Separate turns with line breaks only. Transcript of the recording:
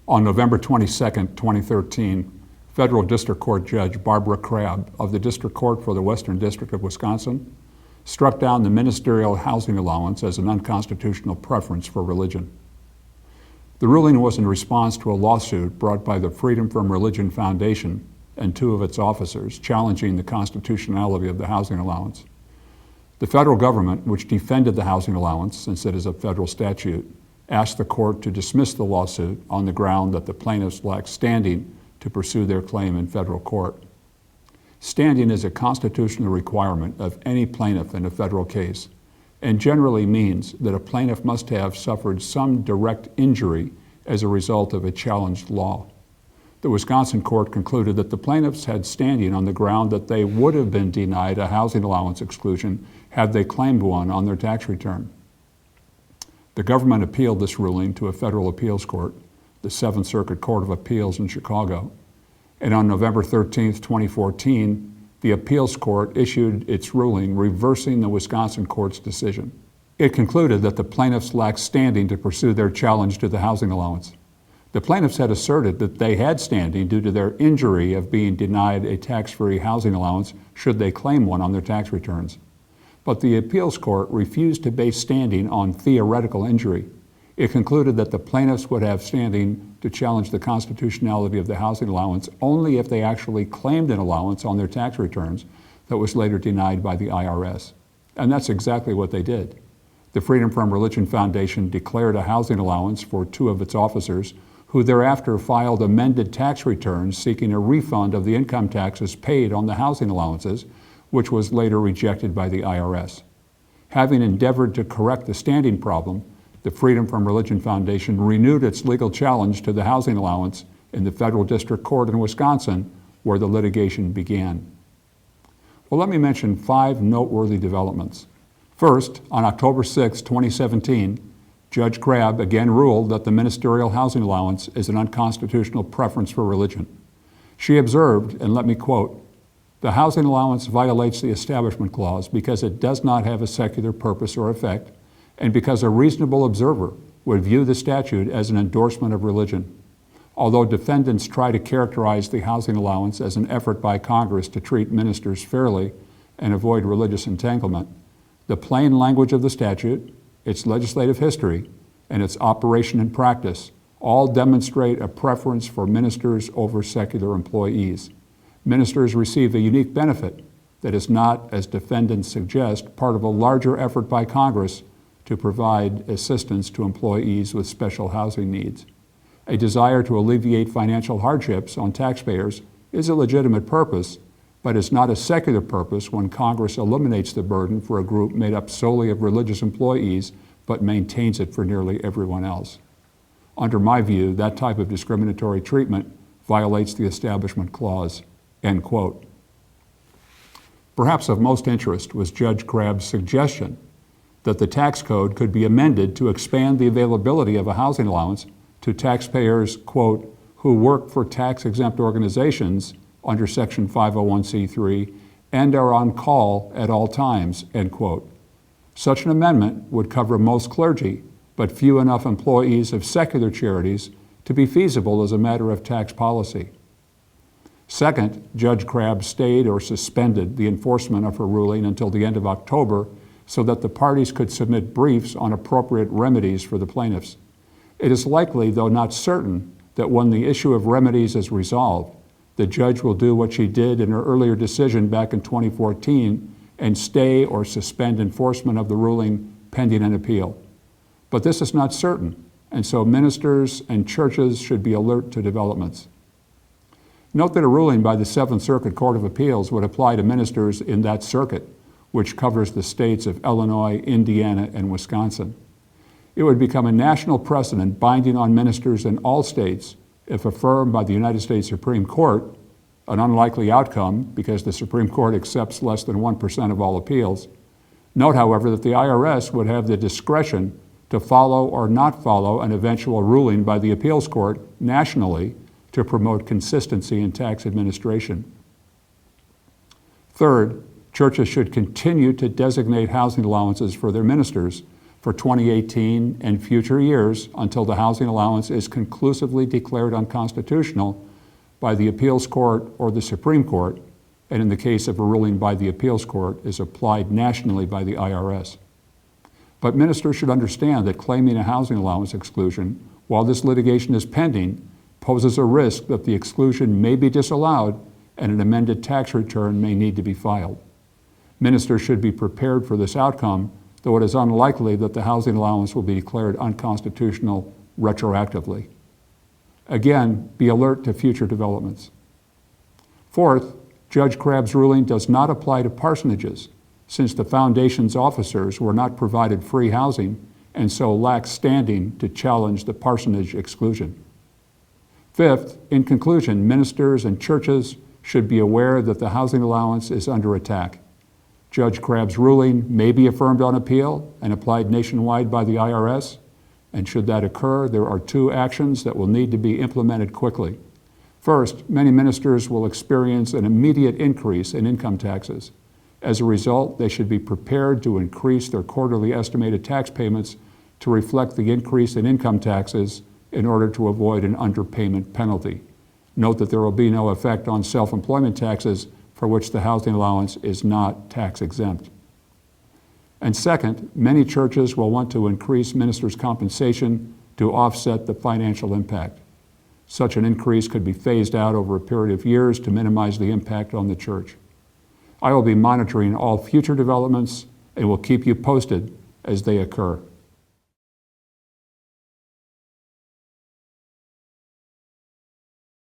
On November 22, 2013, Federal District Court Judge Barbara Crabb of the District Court for the Western District of Wisconsin struck down the Ministerial Housing Allowance as an unconstitutional preference for religion. The ruling was in response to a lawsuit brought by the Freedom from Religion Foundation and two of its officers challenging the constitutionality of the housing allowance. The federal government, which defended the housing allowance since it is a federal statute, asked the court to dismiss the lawsuit on the ground that the plaintiffs lacked standing to pursue their claim in federal court. Standing is a constitutional requirement of any plaintiff in a federal case, and generally means that a plaintiff must have suffered some direct injury as a result of a challenged law. The Wisconsin court concluded that the plaintiffs had standing on the ground that they would have been denied a housing allowance exclusion had they claimed one on their tax return. The government appealed this ruling to a federal appeals court, the Seventh Circuit Court of Appeals in Chicago, and on November 13, 2014, the appeals court issued its ruling reversing the Wisconsin court's decision. It concluded that the plaintiffs lacked standing to pursue their challenge to the housing allowance. The plaintiffs had asserted that they had standing due to their injury of being denied a tax-free housing allowance should they claim one on their tax returns. But the appeals court refused to base standing on theoretical injury. It concluded that the plaintiffs would have standing to challenge the constitutionality of the housing allowance only if they actually claimed an allowance on their tax returns that was later denied by the IRS. And that's exactly what they did. The Freedom from Religion Foundation declared a housing allowance for two of its officers, who thereafter filed amended tax returns seeking a refund of the income taxes paid on the housing allowances, which was later rejected by the IRS. Having endeavored to correct the standing problem, the Freedom from Religion Foundation renewed its legal challenge to the housing allowance in the Federal District Court in Wisconsin, where the litigation began. Well, let me mention 5 noteworthy developments. First, on October 6, 2017, Judge Crabb again ruled that the Ministerial Housing Allowance is an unconstitutional preference for religion. She observed, and let me quote, "The housing allowance violates the Establishment Clause because it does not have a secular purpose or effect, and because a reasonable observer would view the statute as an endorsement of religion. Although defendants try to characterize the housing allowance as an effort by Congress to treat ministers fairly and avoid religious entanglement, the plain language of the statute, its legislative history, and its operation and practice all demonstrate a preference for ministers over secular employees. Ministers receive a unique benefit that is not, as defendants suggest, part of a larger effort by Congress to provide assistance to employees with special housing needs. A desire to alleviate financial hardships on taxpayers is a legitimate purpose, but is not a secular purpose when Congress eliminates the burden for a group made up solely of religious employees, but maintains it for nearly everyone else. Under my view, that type of discriminatory treatment violates the Establishment Clause." End quote. Perhaps of most interest was Judge Crabb's suggestion that the tax code could be amended to expand the availability of a housing allowance to taxpayers, quote, "who work for tax-exempt organizations under Section 501c3 and are on call at all times," end quote. Such an amendment would cover most clergy, but few enough employees of secular charities to be feasible as a matter of tax policy. Second, Judge Crabb stayed or suspended the enforcement of her ruling until the end of October so that the parties could submit briefs on appropriate remedies for the plaintiffs. It is likely, though not certain, that when the issue of remedies is resolved, the judge will do what she did in her earlier decision back in 2014 and stay or suspend enforcement of the ruling pending an appeal. But this is not certain, and so ministers and churches should be alert to developments. Note that a ruling by the Seventh Circuit Court of Appeals would apply to ministers in that circuit, which covers the states of Illinois, Indiana, and Wisconsin. It would become a national precedent binding on ministers in all states if affirmed by the United States Supreme Court, an unlikely outcome because the Supreme Court accepts less than 1% of all appeals. Note, however, that the IRS would have the discretion to follow or not follow an eventual ruling by the appeals court nationally to promote consistency in tax administration. Third, churches should continue to designate housing allowances for their ministers, for 2018 and future years until the housing allowance is conclusively declared unconstitutional by the appeals court or the Supreme Court, and in the case of a ruling by the appeals court, is applied nationally by the IRS. But ministers should understand that claiming a housing allowance exclusion while this litigation is pending poses a risk that the exclusion may be disallowed and an amended tax return may need to be filed. Ministers should be prepared for this outcome, though it is unlikely that the housing allowance will be declared unconstitutional retroactively. Again, be alert to future developments. Fourth, Judge Crabb's ruling does not apply to parsonages, since the foundation's officers were not provided free housing and so lack standing to challenge the parsonage exclusion. Fifth, in conclusion, ministers and churches should be aware that the housing allowance is under attack. Judge Crabb's ruling may be affirmed on appeal and applied nationwide by the IRS, and should that occur, there are two actions that will need to be implemented quickly. First, many ministers will experience an immediate increase in income taxes. As a result, they should be prepared to increase their quarterly estimated tax payments to reflect the increase in income taxes in order to avoid an underpayment penalty. Note that there will be no effect on self-employment taxes for which the housing allowance is not tax exempt. And second, many churches will want to increase ministers' compensation to offset the financial impact. Such an increase could be phased out over a period of years to minimize the impact on the church. I will be monitoring all future developments and will keep you posted as they occur.